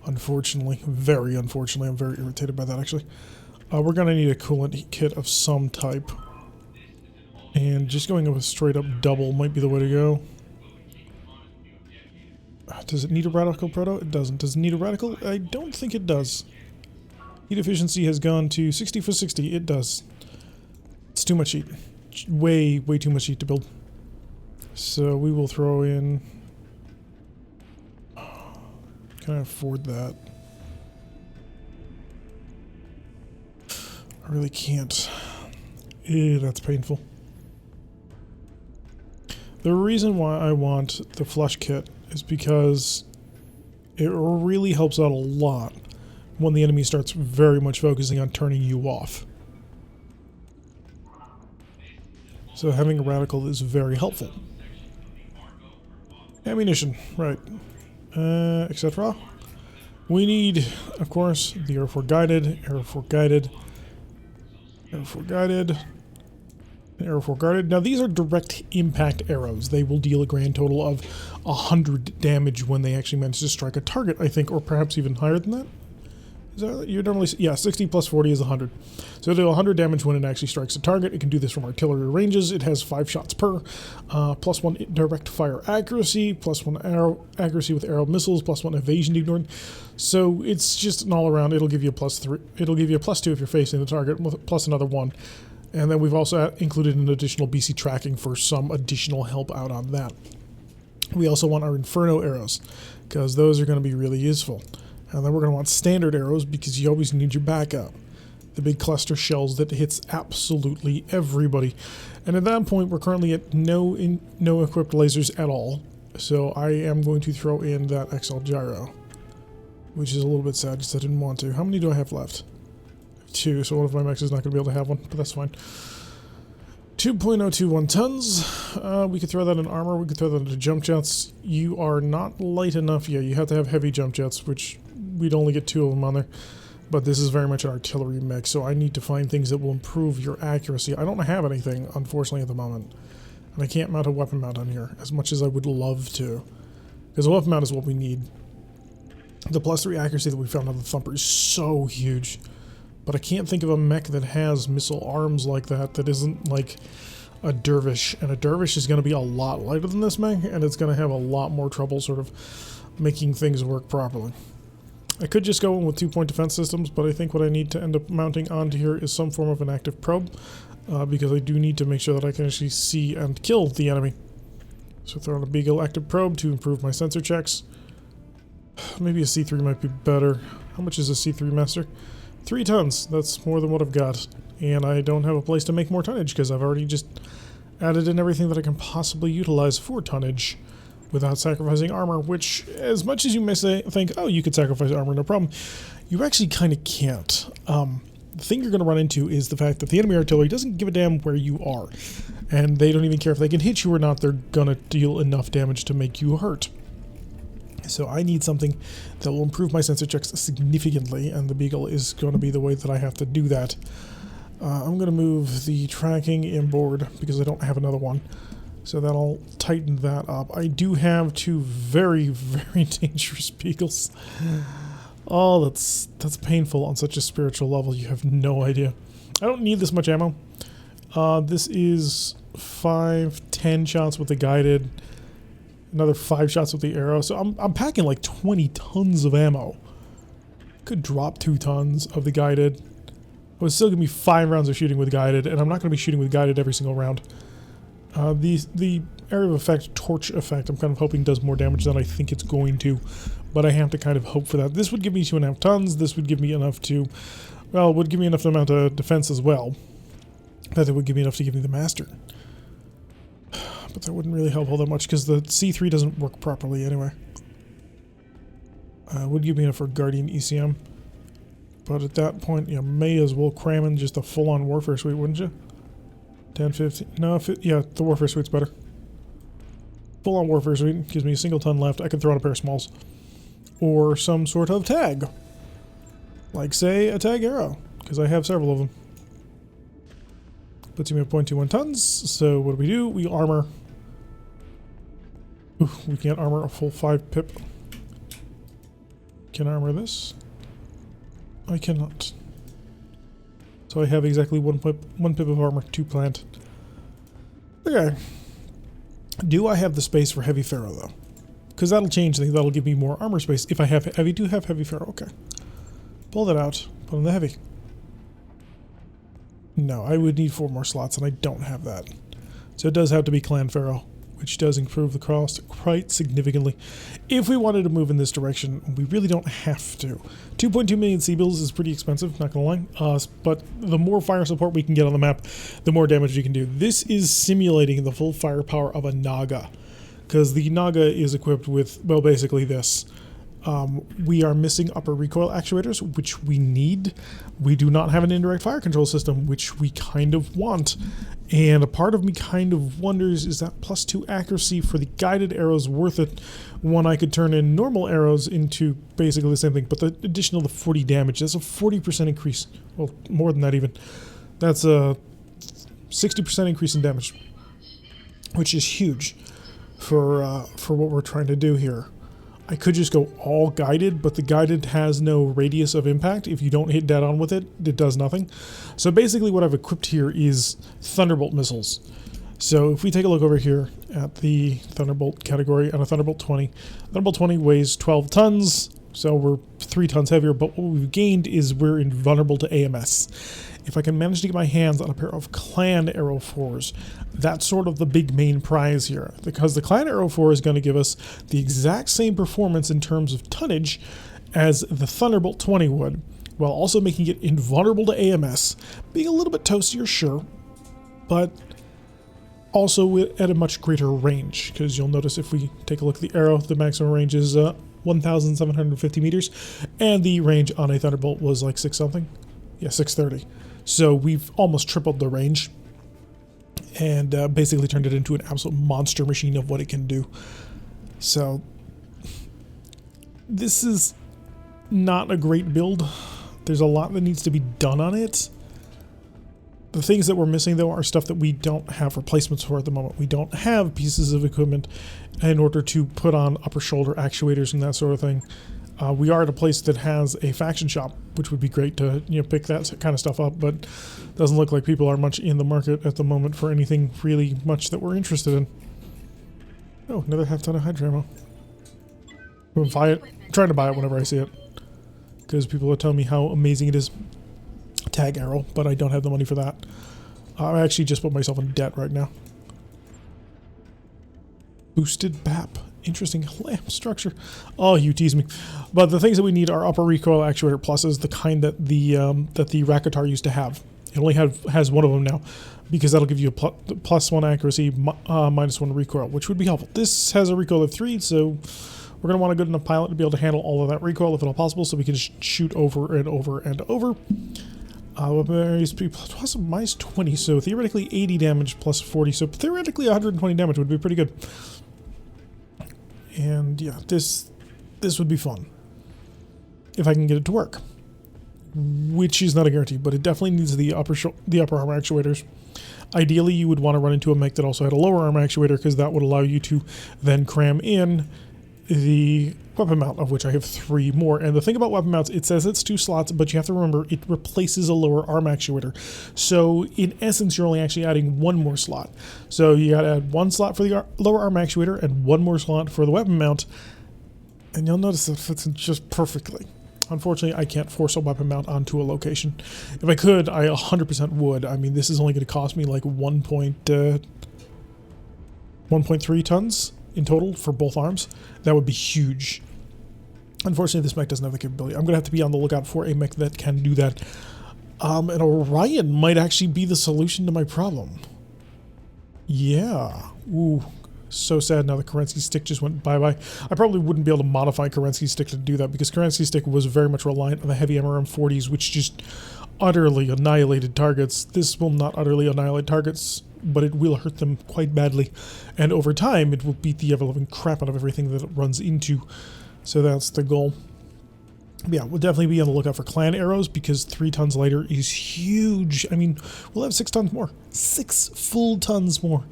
Unfortunately. Very unfortunately. I'm very irritated by that, actually. We're going to need a coolant kit of some type. And just going with straight up double might be the way to go. Does it need a radical proto? It doesn't. Does it need a radical? I don't think it does. Heat efficiency has gone to 60 for 60. It does. It's too much heat. Way, way too much heat to build. So we will throw in... Can I afford that? I really can't. Ew, that's painful. The reason why I want the flush kit is because it really helps out a lot when the enemy starts very much focusing on turning you off. So having a radical is very helpful. Ammunition, right. Etc. We need, of course, the Air 4 guided, Air 4 guided, Air 4 guided, and Air 4 guarded. Now these are direct impact arrows. They will deal a grand total of 100 damage when they actually manage to strike a target, I think, or perhaps even higher than that. Is that you normally? Yeah, 60 plus 40 is 100. So it'll do 100 damage when it actually strikes a target. It can do this from artillery ranges. It has 5 shots per, +1 direct fire accuracy, +1 arrow accuracy with arrow missiles, +1 evasion ignored. So it's just an all around. It'll give you a +3. It'll give you a +2 if you're facing the target, plus another 1. And then we've also included an additional BC tracking for some additional help out on that. We also want our Inferno arrows, because those are going to be really useful. And then we're going to want standard arrows because you always need your backup. The big cluster shells that hits absolutely everybody. And at that point, we're currently at no equipped lasers at all. So I am going to throw in that XL gyro, which is a little bit sad because I didn't want to. How many do I have left? 2, so one of my mechs is not going to be able to have one, but that's fine. 2.021 tons. We could throw that in armor. We could throw that into jump jets. You are not light enough yet. You have to have heavy jump jets, which we'd only get 2 of them on there. But this is very much an artillery mech, so I need to find things that will improve your accuracy. I don't have anything, unfortunately, at the moment. And I can't mount a weapon mount on here, as much as I would love to. Because a weapon mount is what we need. The +3 accuracy that we found on the Thumper is so huge. But I can't think of a mech that has missile arms like that isn't like a dervish. And a dervish is going to be a lot lighter than this mech, and it's going to have a lot more trouble sort of making things work properly. I could just go in with 2-point defense systems, but I think what I need to end up mounting onto here is some form of an active probe, because I do need to make sure that I can actually see and kill the enemy. So throw in a Beagle active probe to improve my sensor checks. Maybe a C3 might be better. How much is a C3 master? 3 tons. That's more than what I've got. And I don't have a place to make more tonnage because I've already just added in everything that I can possibly utilize for tonnage without sacrificing armor, which, as much as you may think, oh, you could sacrifice armor, no problem, you actually kind of can't. The thing you're going to run into is the fact that the enemy artillery doesn't give a damn where you are. And they don't even care if they can hit you or not. They're going to deal enough damage to make you hurt. So I need something that will improve my sensor checks significantly, and the Beagle is going to be the way that I have to do that. I'm going to move the tracking inboard because I don't have another one. So that'll tighten that up. I do have 2 very, very dangerous Beagles. Oh, that's painful on such a spiritual level. You have no idea. I don't need this much ammo. This is 10 shots with the guided. Another 5 shots with the arrow. So I'm packing like 20 tons of ammo. Could drop 2 tons of the guided. I was still going to be 5 rounds of shooting with guided, and I'm not going to be shooting with guided every single round. The area of effect, torch effect, I'm kind of hoping does more damage than I think it's going to, but I have to kind of hope for that. This would give me 2.5 tons. This would give me enough to, well, it would give me enough amount of defense as well. That it would give me enough to give me the master. But that wouldn't really help all that much because the C3 doesn't work properly anyway. Would give me enough for Guardian ECM. But at that point, you may as well cram in just a full-on Warfare Suite, wouldn't you? 10, 15, no, yeah, the Warfare Suite's better. Full-on Warfare Suite gives me a single ton left. I can throw in a pair of smalls. Or some sort of tag. Like, say, a tag arrow, because I have several of them. Puts me at 0.21 tons, so what do? We armor. Ooh, we can't armor a full 5 pip. Can I armor this? I cannot. So I have exactly 1 pip of armor to plant. Okay. Do I have the space for heavy ferro though? Because that'll change things. That'll give me more armor space if I have heavy. Do have heavy ferro. Okay. Pull that out. Put in the heavy. No, I would need 4 more slots, and I don't have that. So it does have to be clan ferro, which does improve the cost quite significantly. If we wanted to move in this direction, we really don't have to. 2.2 million C-bills is pretty expensive, not gonna lie. But the more fire support we can get on the map, the more damage we can do. This is simulating the full firepower of a Naga, because the Naga is equipped with, well, basically this. We are missing upper recoil actuators, which we need. We do not have an indirect fire control system, which we kind of want. And a part of me kind of wonders, is that +2 accuracy for the guided arrows worth it when I could turn in normal arrows into basically the same thing? But the additional the 40 damage, that's a 40% increase. Well, more than that even. That's a 60% increase in damage, which is huge for what we're trying to do here. I could just go all guided, but the guided has no radius of impact. If you don't hit dead on with it, it does nothing. So basically what I've equipped here is Thunderbolt missiles. So if we take a look over here at the Thunderbolt category and a Thunderbolt 20. Thunderbolt 20 weighs 12 tons, so we're 3 tons heavier, but what we've gained is we're invulnerable to AMS. If I can manage to get my hands on a pair of Clan Arrow 4s, that's sort of the big main prize here. Because the Clan Arrow 4 is going to give us the exact same performance in terms of tonnage as the Thunderbolt 20 would, while also making it invulnerable to AMS, being a little bit toastier, sure, but also at a much greater range, because you'll notice if we take a look at the arrow, the maximum range is 1,750 meters, and the range on a Thunderbolt was like 6 something. Yeah, 630. So we've almost tripled the range, and basically turned it into an absolute monster machine of what it can do. So this is not a great build. There's a lot that needs to be done on it. The things that we're missing, though, are stuff that we don't have replacements for at the moment. We don't have pieces of equipment in order to put on upper shoulder actuators and that sort of thing. We are at a place that has a faction shop, which would be great to pick that kind of stuff up, but doesn't look like people are much in the market at the moment for anything really much that we're interested in. Oh, another half ton of Hydra ammo. I'm trying to buy it whenever I see it, because people are telling me how amazing it is. Tag arrow, but I don't have the money for that. I actually just put myself in debt right now. Boosted BAP. Interesting lamp structure. Oh, you tease me. But the things that we need are upper recoil actuator pluses, the kind that the Rakatar used to have. It only has one of them now, because that'll give you a +1 accuracy, -1 recoil, which would be helpful. This has a recoil of 3, so we're going to want a good enough pilot to be able to handle all of that recoil if at all possible, so we can just shoot over and over and over. Weapon areas plus -20, so theoretically 80 damage plus 40, so theoretically 120 damage would be pretty good. And yeah, this would be fun if I can get it to work, which is not a guarantee, but it definitely needs the upper arm actuators. Ideally, you would want to run into a mech that also had a lower arm actuator, because that would allow you to then cram in the weapon mount, of which I have 3 more. And the thing about weapon mounts, it says it's 2 slots, but you have to remember it replaces a lower arm actuator. So in essence, you're only actually adding 1 more slot. So you got to add 1 slot for the lower arm actuator and 1 more slot for the weapon mount. And you'll notice it fits in just perfectly. Unfortunately, I can't force a weapon mount onto a location. If I could, I 100% would. I mean, this is only going to cost me like 1.3 tons in total for both arms. That would be huge. Unfortunately, this mech doesn't have the capability. I'm going to have to be on the lookout for a mech that can do that. And Orion might actually be the solution to my problem. Yeah. Ooh. So sad now the Kerensky stick just went bye-bye. I probably wouldn't be able to modify Kerensky stick to do that, because Kerensky stick was very much reliant on the heavy MRM40s, which just utterly annihilated targets. This will not utterly annihilate targets, but it will hurt them quite badly. And over time, it will beat the ever-loving crap out of everything that it runs into. So that's the goal. Yeah, we'll definitely be on the lookout for clan arrows, because 3 tons lighter is huge. I mean, we'll have 6 tons more. 6 full tons more.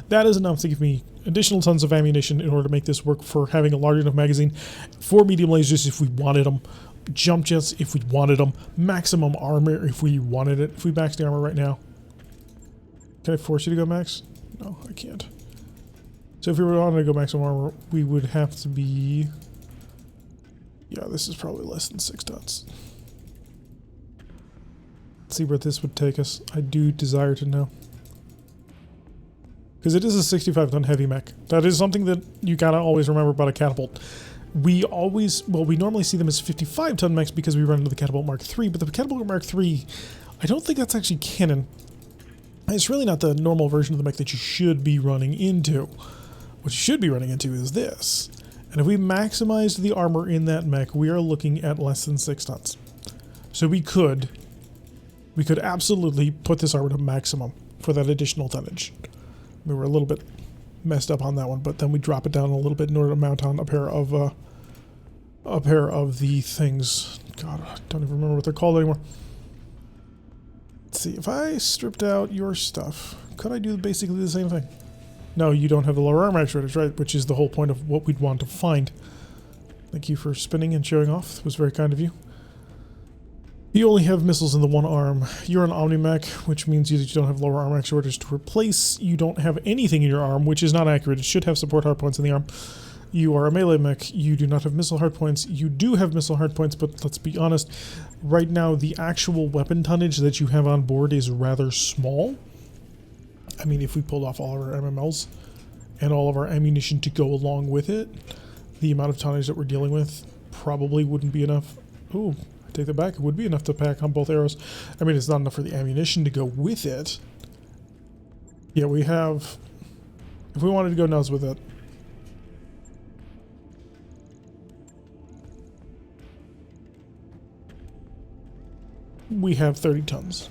That is enough to give me additional tons of ammunition in order to make this work for having a large enough magazine, 4 medium lasers if we wanted them, jump jets if we wanted them, maximum armor if we wanted it. If we max the armor right now. Can I force you to go max? No, I can't. So if we were wanting to go maximum armor, we would have to be... Yeah, this is probably less than 6 tons. Let's see where this would take us. I do desire to know. Because it is a 65-ton heavy mech. That is something that you gotta always remember about a Catapult. We normally see them as 55-ton mechs because we run into the Catapult Mark III, but the Catapult Mark III, I don't think that's actually canon. It's really not the normal version of the mech that you should be running into. What you should be running into is this. And if we maximize the armor in that mech, we are looking at less than 6 tons. So we could absolutely put this armor to maximum for that additional tonnage. We were a little bit messed up on that one, but then we drop it down a little bit in order to mount on a pair of the things. God, I don't even remember what they're called anymore. Let's see, if I stripped out your stuff, could I do basically the same thing? No, you don't have the lower arm actuators, right? Which is the whole point of what we'd want to find. Thank you for spinning and showing off. It was very kind of you. You only have missiles in the one arm. You're an Omni-Mech, which means you don't have lower arm actuators to replace. You don't have anything in your arm, which is not accurate. It should have support hardpoints in the arm. You are a melee mech. You do not have missile hardpoints. You do have missile hardpoints, but let's be honest. Right now, the actual weapon tonnage that you have on board is rather small. I mean, if we pulled off all of our MMLs and all of our ammunition to go along with it, the amount of tonnage that we're dealing with probably wouldn't be enough. Ooh, I take that back. It would be enough to pack on both arrows. I mean, it's not enough for the ammunition to go with it. Yeah, we have... If we wanted to go nuts with it... We have 30 tons.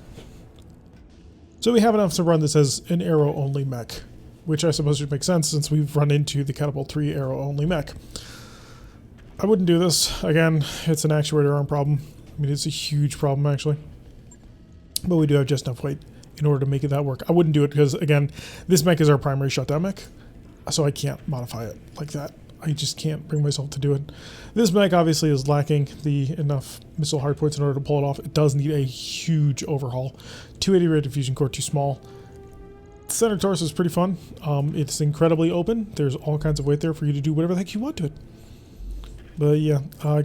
So we have enough to run this as an arrow-only mech, which I suppose should make sense since we've run into the Catapult 3 arrow-only mech. I wouldn't do this. Again, it's an actuator arm problem. I mean, it's a huge problem, actually. But we do have just enough weight in order to make it that work. I wouldn't do it because, again, this mech is our primary shutdown mech, so I can't modify it like that. I just can't bring myself to do it. This mech obviously is lacking the enough missile hardpoints in order to pull it off. It does need a huge overhaul. 280 rate diffusion core, too small. Center torso is pretty fun. It's incredibly open. There's all kinds of weight there for you to do whatever the heck you want to it. But yeah,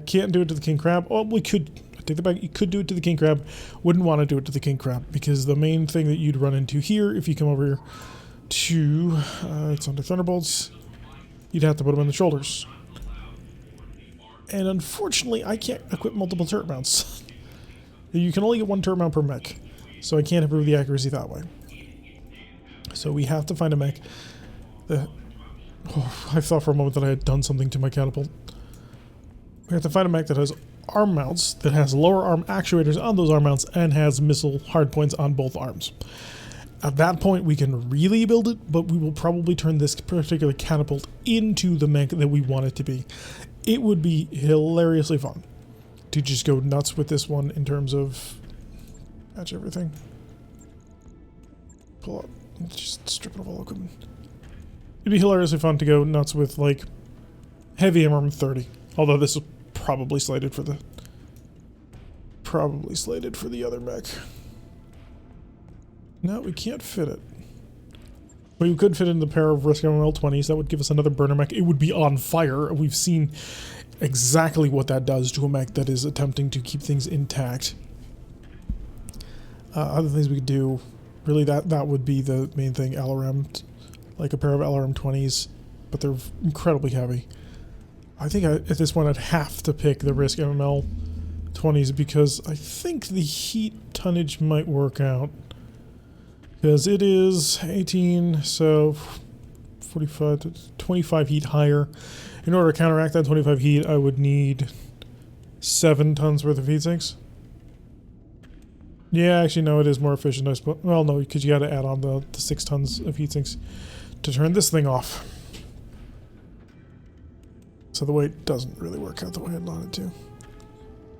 can't do it to the King Crab. Oh, we could. I take that back. You could do it to the King Crab. Wouldn't want to do it to the King Crab because the main thing that you'd run into here, if you come over here to it's under Thunderbolts, you'd have to put them in the shoulders. And unfortunately, I can't equip multiple turret mounts. You can only get one turret mount per mech, so I can't improve the accuracy that way. So we have to find a mech that... Oh, I thought for a moment that I had done something to my catapult. We have to find a mech that has arm mounts, that has lower arm actuators on those arm mounts, and has missile hardpoints on both arms. At that point, we can really build it, but we will probably turn this particular catapult into the mech that we want it to be. It would be hilariously fun to just go nuts with this one in terms of match everything. Pull up, just strip it of all equipment. It'd be hilariously fun to go nuts with like heavy armor 30, although this is probably slated for the other mech. No, we can't fit it. We could fit in the pair of Risk MML 20s. That would give us another burner mech. It would be on fire. We've seen exactly what that does to a mech that is attempting to keep things intact. Other things we could do, really that would be the main thing. LRM, like a pair of LRM 20s, but they're incredibly heavy. I think at this point I'd have to pick the Risk MML 20s because I think the heat tonnage might work out. Because it is 18, so 45 to 25 heat higher. In order to counteract that 25 heat, I would need 7 tons worth of heat sinks. Yeah, actually, no, it is more efficient, I suppose. Well, no, because you got to add on the 6 tons of heat sinks to turn this thing off. So the weight doesn't really work out the way I'd want it to.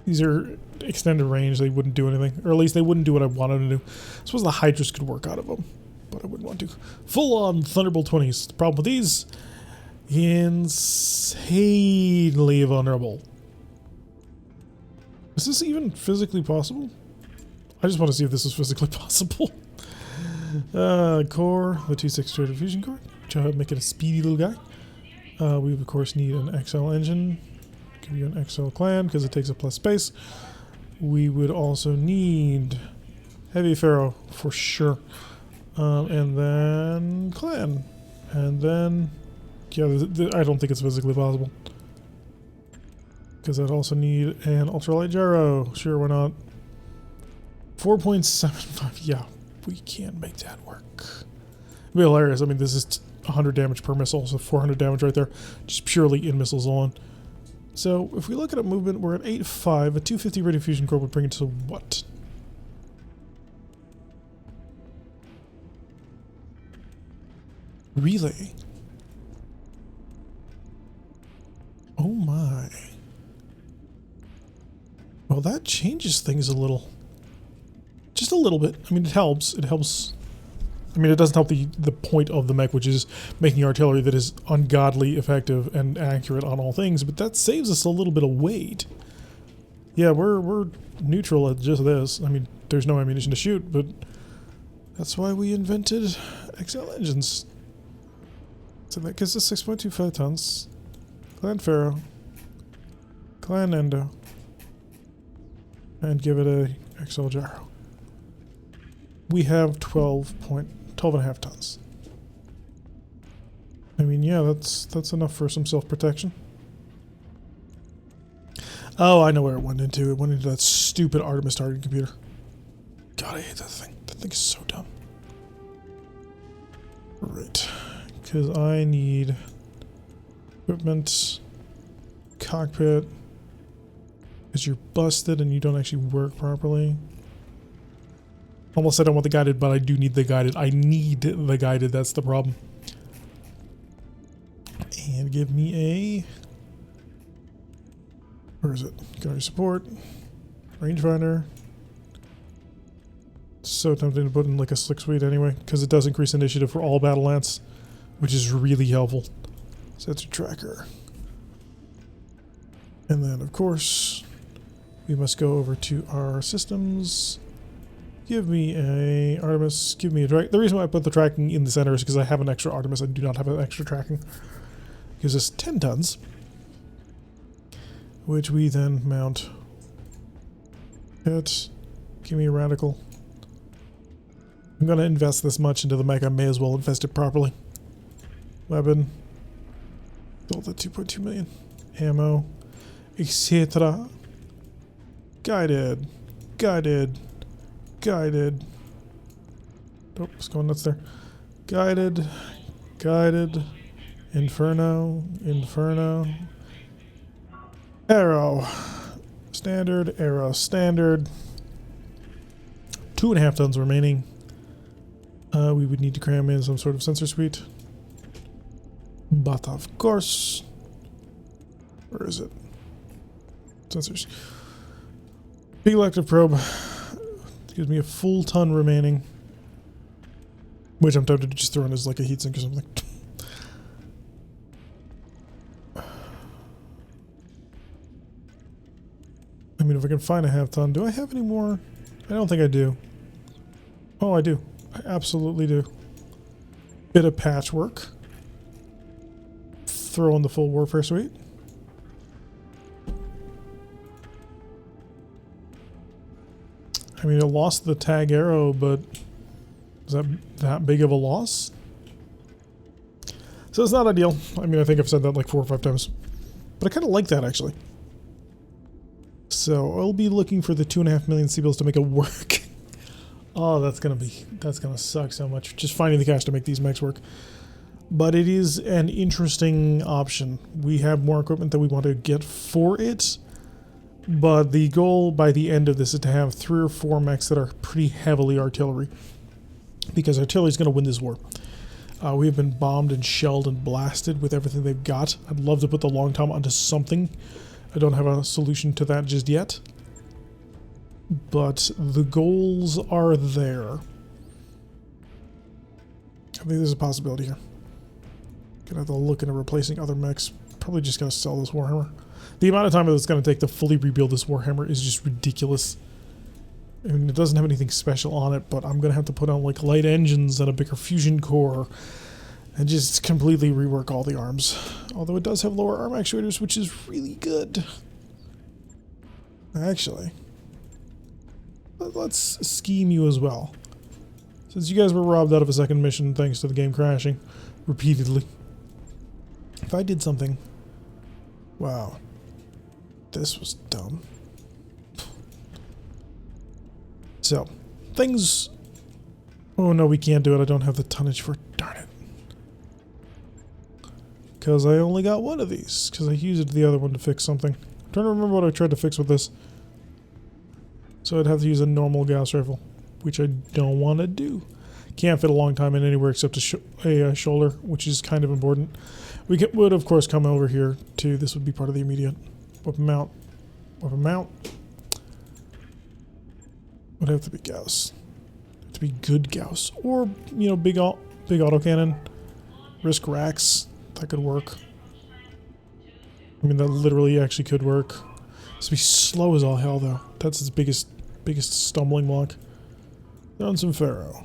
These are extended range, they wouldn't do anything. Or at least they wouldn't do what I wanted to do. I suppose the Hydras could work out of them, but I wouldn't want to. Full-on Thunderbolt 20s. The problem with these, insanely vulnerable. Is this even physically possible? I just want to see if this is physically possible. Core, the 2.6 rate diffusion core, try to make it a speedy little guy. We of course need an XL engine. Give you an XL clan because it takes up less space. We would also need heavy ferro for sure, and then clan, and then yeah, I don't think it's physically possible because I'd also need an ultralight gyro. Sure, why not? 4.75. Yeah, we can make that work. It'd be hilarious. I mean, this is 100 damage per missile, so 400 damage right there, just purely in missiles alone. So, if we look at a movement, we're at 8.5. A 250 rate diffusion core would bring it to what? Relay. Oh my. Well, that changes things a little. Just a little bit. I mean, it helps. It helps. I mean, it doesn't help the point of the mech, which is making artillery that is ungodly effective and accurate on all things, but that saves us a little bit of weight. Yeah, we're neutral at just this. I mean, there's no ammunition to shoot, but that's why we invented XL engines. So that gives us 6.25 tons. Clan Pharaoh. Clan Endo. And give it a XL gyro. We have 12.5 tons. I mean, yeah, that's enough for some self-protection. Oh, I know where it went into. It went into that stupid Artemis targeting computer. God, I hate that thing. That thing is so dumb. Right. Because I need equipment, cockpit. Because you're busted and you don't actually work properly. Almost said I want the guided, but I do need the guided. I need the guided, that's the problem. And give me a... Where is it? Gunnery support. Rangefinder. So tempting to put in like a slick suite anyway, because it does increase initiative for all battle lance, which is really helpful. Sensor tracker. And then, of course, we must go over to our systems. Give me a Artemis. Give me a track. The reason why I put the tracking in the center is because I have an extra Artemis. I do not have an extra tracking. Gives us 10 tons, which we then mount. Hit. Give me a radical. I'm going to invest this much into the mech. I may as well invest it properly. Weapon. Build the 2.2 million. Ammo. Etc. Guided. Guided. Guided. Oh, it's going nuts there. Guided. Guided. Inferno. Inferno. Arrow. Standard. Arrow. Standard. 2.5 tons remaining. We would need to cram in some sort of sensor suite. But of course. Where is it? Sensors. Big electric probe. Gives me a full ton remaining. Which I'm tempted to just throw in as like a heatsink or something. I mean, if I can find a half ton. Do I have any more? I don't think I do. Oh, I do. I absolutely do. Bit of patchwork. Throw in the full warfare suite. I mean, I lost the tag arrow, but is that big of a loss? So it's not ideal. I mean, I think I've said that like 4 or 5 times. But I kind of like that, actually. So I'll be looking for the 2.5 million C-bills to make it work. Oh, that's gonna suck so much. Just finding the cash to make these mechs work. But it is an interesting option. We have more equipment that we want to get for it. But the goal by the end of this is to have 3 or 4 mechs that are pretty heavily artillery. Because artillery is going to win this war. We have been bombed and shelled and blasted with everything they've got. I'd love to put the long tom onto something. I don't have a solution to that just yet. But the goals are there. I think there's a possibility here. Gonna have to look into replacing other mechs. Probably just gotta sell this Warhammer. The amount of time that it's gonna take to fully rebuild this Warhammer is just ridiculous. I mean, it doesn't have anything special on it, but I'm gonna have to put on like light engines and a bigger fusion core and just completely rework all the arms. Although it does have lower arm actuators, which is really good. Actually, let's scheme you as well. Since you guys were robbed out of a second mission thanks to the game crashing repeatedly. If I did something... Wow. This was dumb. So, things... Oh no, we can't do it. I don't have the tonnage for it. Darn it. Because I only got one of these. Because I used the other one to fix something. I'm trying to remember what I tried to fix with this. So I'd have to use a normal Gauss rifle. Which I don't want to do. Can't fit a long time in anywhere except a shoulder, which is kind of important. We would, of course, come over here to... This would be part of the immediate weapon mount. Weapon mount. Would have to be Gauss. Have to be good Gauss. Or, you know, big autocannon. Risk racks. That could work. I mean, that literally actually could work. It's be slow as all hell, though. That's its biggest stumbling block. On some Pharaoh.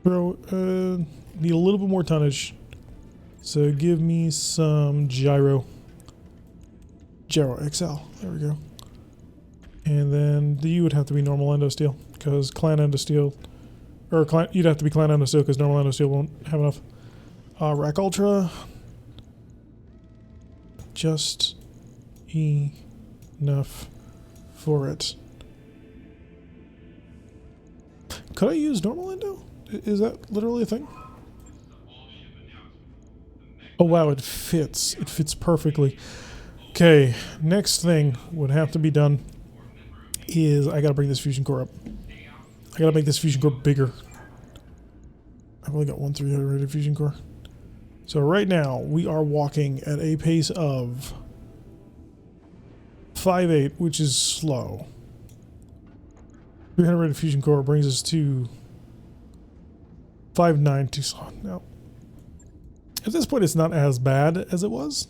Need a little bit more tonnage. So give me some Gyro. Gyro XL. There we go. And then you would have to be normal endo steel. Because clan endo steel... Or you'd have to be clan endo steel because normal endo steel won't have enough. Rack Ultra. Just enough for it. Could I use normal endo? Is that literally a thing? Oh wow, it fits. It fits perfectly. Okay, next thing would have to be done is I gotta bring this fusion core up. I gotta make this fusion core bigger. I've only got one 300 rated fusion core. So right now we are walking at a pace of 5.8, which is slow. 300 rated fusion core brings us to 5.9, too slow. No. At this point, it's not as bad as it was.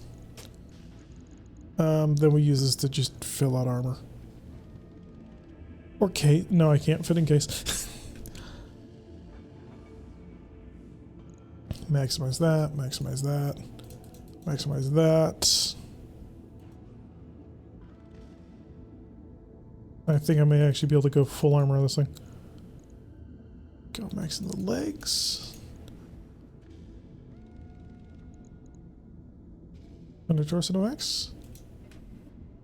Then we use this to just fill out armor. Or case. No, I can't fit in case. Maximize that, maximize that, maximize that. I think I may actually be able to go full armor on this thing. Go max in the legs. Under torso to max?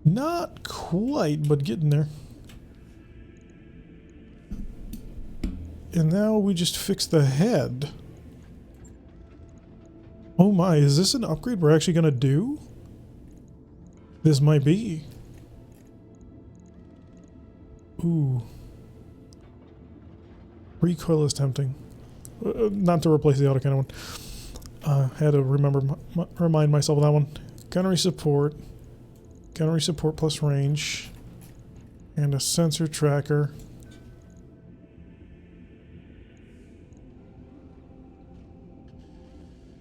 Not quite, but getting there. And now we just fix the head. Oh my, is this an upgrade we're actually gonna do? This might be. Ooh. Recoil is tempting. Not to replace the autocannon one. Had to remind myself of that one. Gunnery support plus range, and a sensor tracker.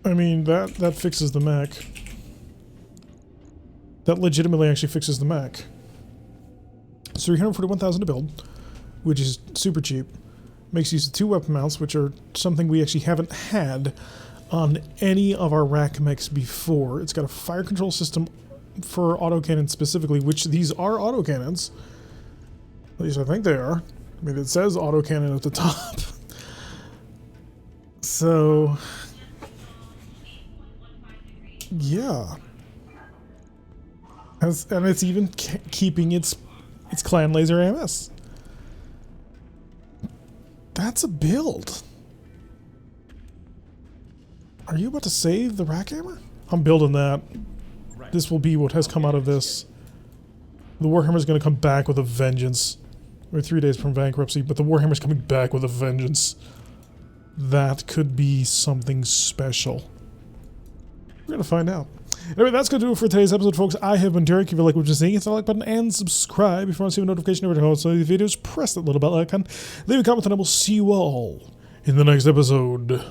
I mean, that fixes the mech. That legitimately actually fixes the mech. It's 341,000 to build, which is super cheap. Makes use of 2 weapon mounts, which are something we actually haven't had on any of our rack mechs before. It's got a fire control system for autocannons specifically, which these are autocannons. At least I think they are. I mean, it says autocannon at the top. So, yeah. And it's even keeping its clan laser AMS. That's a build. Are you about to save the rack hammer? I'm building that. This will be what has come out of this. The Warhammer's going to come back with a vengeance. We're 3 days from bankruptcy, but the Warhammer's coming back with a vengeance. That could be something special. We're going to find out. Anyway, that's going to do it for today's episode, folks. I have been Derek. If you like what you're seeing, hit the like button and subscribe. If you want to see a notification every time I upload these videos, press that little bell icon. Leave a comment and I will see you all in the next episode.